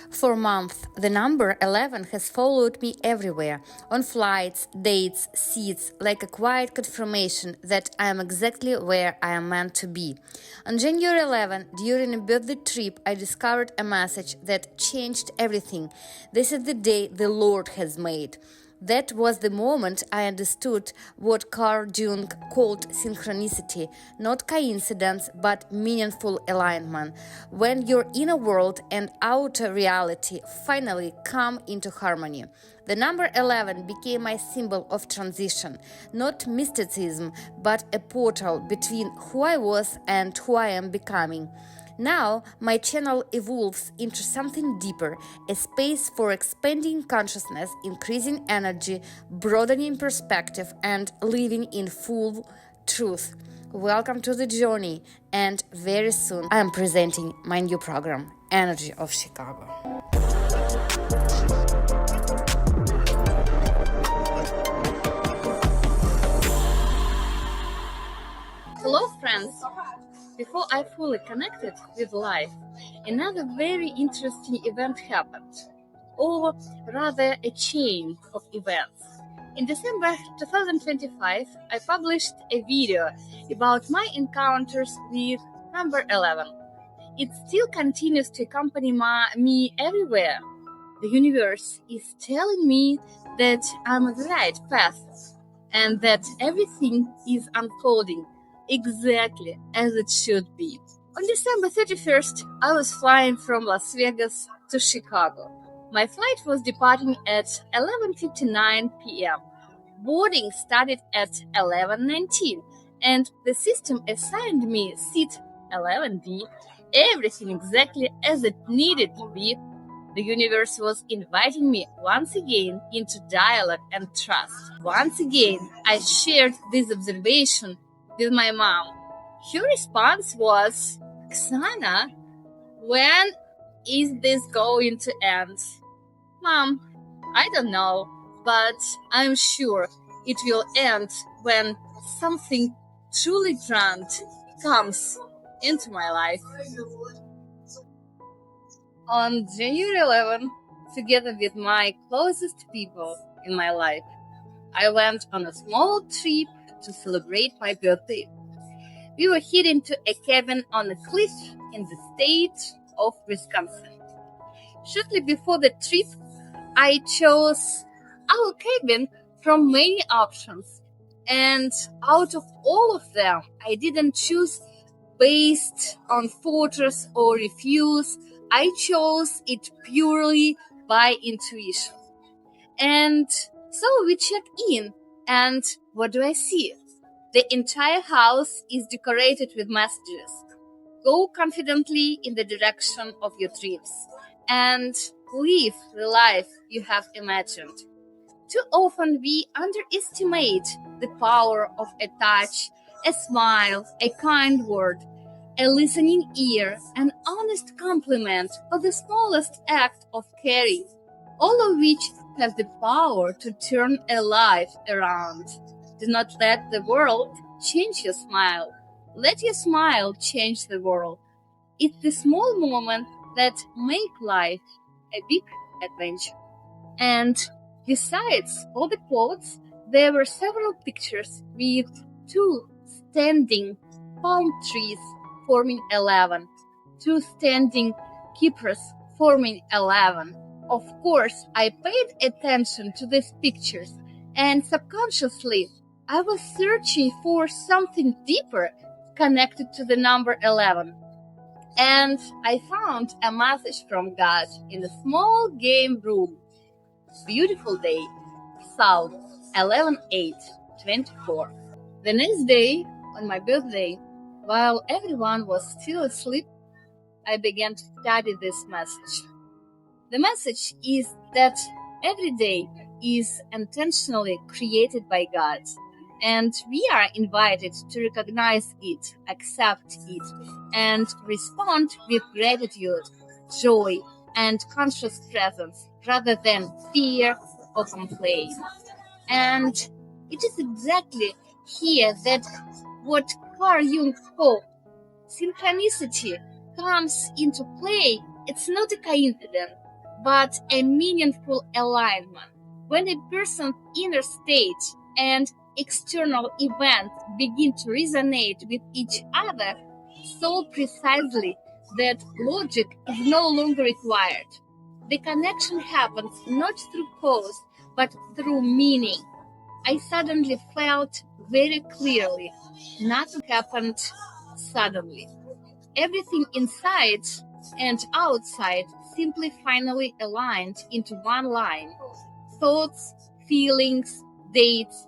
For months, the number 11 has followed me everywhere, on flights, dates, seats, like a quiet confirmation that I am exactly where I am meant to be. On January 11, during a birthday trip, I discovered a message that changed everything. This is the day the Lord has made. That was the moment I understood what Carl Jung called synchronicity, not coincidence, but meaningful alignment. When your inner world and outer reality finally come into harmony. The number 11 became my symbol of transition, not mysticism, but a portal between who I was and who I am becoming. Now, my channel evolves into something deeper, a space for expanding consciousness, increasing energy, broadening perspective, and living in full truth. Welcome to the journey, and very soon I am presenting my new program, Energy of Chicago. Hello, friends! Before I fully connected with life, another very interesting event happened, or rather a chain of events. In December 2025, I published a video about my encounters with number 11. It still continues to accompany me everywhere. The universe is telling me that I'm on the right path and that everything is unfolding exactly as it should be. On December 31st, I was flying from Las Vegas to Chicago. My flight was departing at 11:59 p.m. Boarding started at 11:19, and the system assigned me seat 11B, everything exactly as it needed to be. The universe was inviting me once again into dialogue and trust. Once again, I shared this observation with my mom. Her response was, "Oksana, when is this going to end?" "Mom, I don't know, but I'm sure it will end when something truly grand comes into my life." On January 11, together with my closest people in my life, I went on a small trip to celebrate my birthday. We were heading to a cabin on a cliff in the state of Wisconsin. Shortly before the trip, I chose our cabin from many options, and out of all of them, I didn't choose based on photos or reviews. I chose it purely by intuition. And so we checked in, and what do I see? The entire house is decorated with messages. Go confidently in the direction of your dreams and live the life you have imagined. Too often we underestimate the power of a touch, a smile, a kind word, a listening ear, an honest compliment, or the smallest act of caring, all of which have the power to turn a life around. Do not let the world change your smile. Let your smile change the world. It's the small moments that make life a big adventure. And besides all the quotes, there were several pictures with two standing palm trees forming 11, two standing keepers forming 11. Of course, I paid attention to these pictures, and subconsciously, I was searching for something deeper connected to the number 11. And I found a message from God in a small game room. Beautiful day, South 11/8/24. The next day, on my birthday, while everyone was still asleep, I began to study this message. The message is that every day is intentionally created by God, and we are invited to recognize it, accept it, and respond with gratitude, joy, and conscious presence rather than fear or complaint. And it is exactly here that what Carl Jung called synchronicity comes into play. It's not a coincidence. but a meaningful alignment. When a person's inner state and external events begin to resonate with each other so precisely that logic is no longer required, the connection happens not through cause but through meaning. I suddenly felt very clearly nothing happened suddenly. Everything inside and outside simply finally aligned into one line. Thoughts, feelings, dates,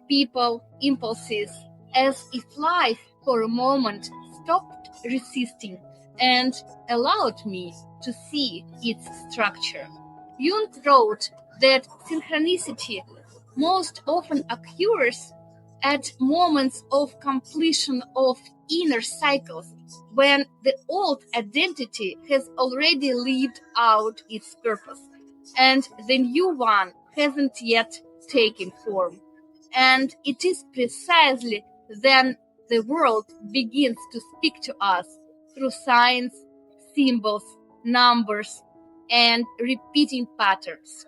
people, impulses, as if life for a moment stopped resisting and allowed me to see its structure. Jung wrote that synchronicity most often occurs at moments of completion of inner cycles when the old identity has already lived out its purpose and the new one hasn't yet taken form. And it is precisely then the world begins to speak to us through signs, symbols, numbers, and repeating patterns.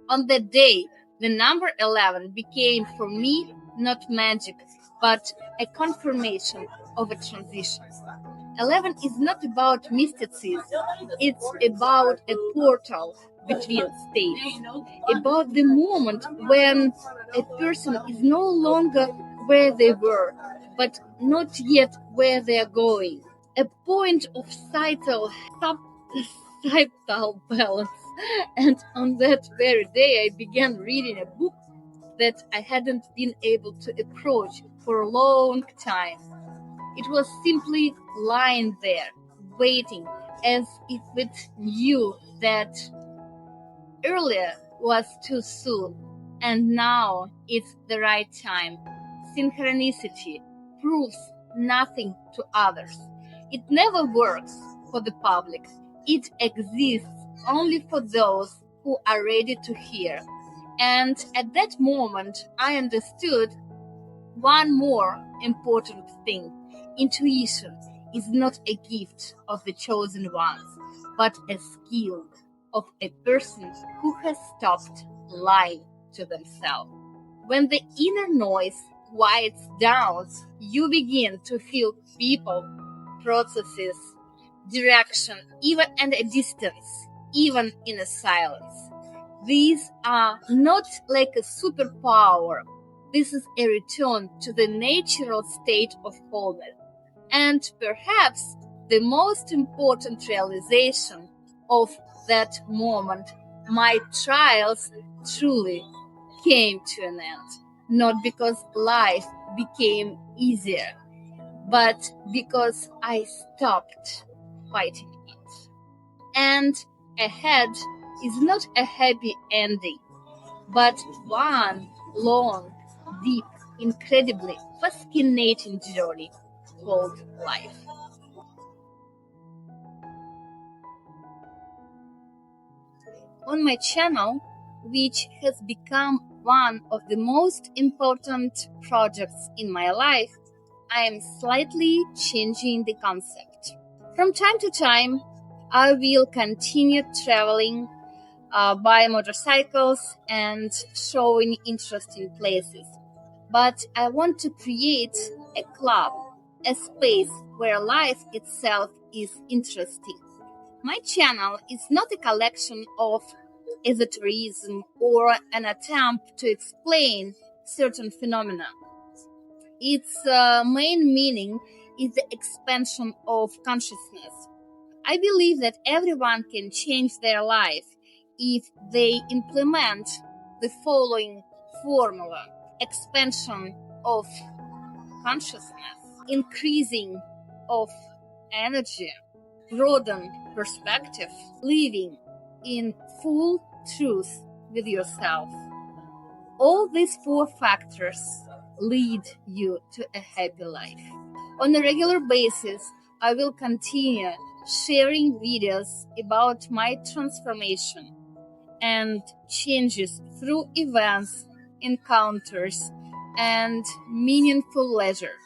On that day, the number 11 became for me not magic, but a confirmation of a transition. 11 is not about mysticism, it's about a portal between states, about the moment when a person is no longer where they were, but not yet where they are going. A point of subtle balance. And on that very day, I began reading a book that I hadn't been able to approach for a long time. It was simply lying there, waiting, as if it knew that earlier was too soon, and now it's the right time. Synchronicity proves nothing to others. It never works for the public. It exists only for those who are ready to hear. And at that moment, I understood one more important thing. Intuition is not a gift of the chosen ones, but a skill of a person who has stopped lying to themselves. When the inner noise quiets down, you begin to feel people, processes, direction, even at a distance, even in a silence. These are not like a superpower. This is a return to the natural state of wholeness. And perhaps the most important realization of that moment, my trials truly came to an end. Not because life became easier, but because I stopped fighting it. And ahead is not a happy ending, but one long, deep, incredibly fascinating journey called life. On my channel, which has become one of the most important projects in my life, I am slightly changing the concept. From time to time, I will continue traveling by motorcycles and showing interesting places. But I want to create a club, a space where life itself is interesting. My channel is not a collection of esotericism or an attempt to explain certain phenomena. Its main meaning is the expansion of consciousness. I believe that everyone can change their life if they implement the following formula: expansion of consciousness, increasing of energy, broaden perspective, living in full truth with yourself. All these 4 factors lead you to a happy life. On a regular basis, I will continue sharing videos about my transformation and changes through events, encounters, and meaningful leisure.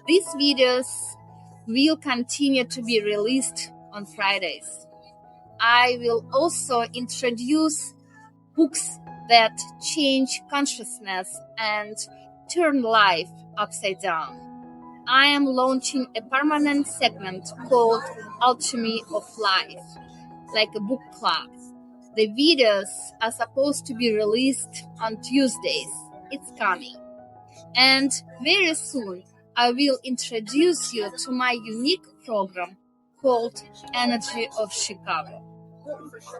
These videos will continue to be released on Fridays. I will also introduce books that change consciousness and turn life upside down. I am launching a permanent segment called Alchemy of Life, like a book club. The videos are supposed to be released on Tuesdays. It's coming. And very soon, I will introduce you to my unique program called Energy of Chicago.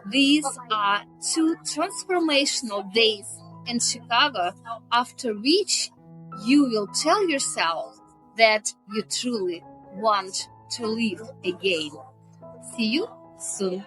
These are 2 transformational days in Chicago, after which you will tell yourself that you truly want to live again. See you soon.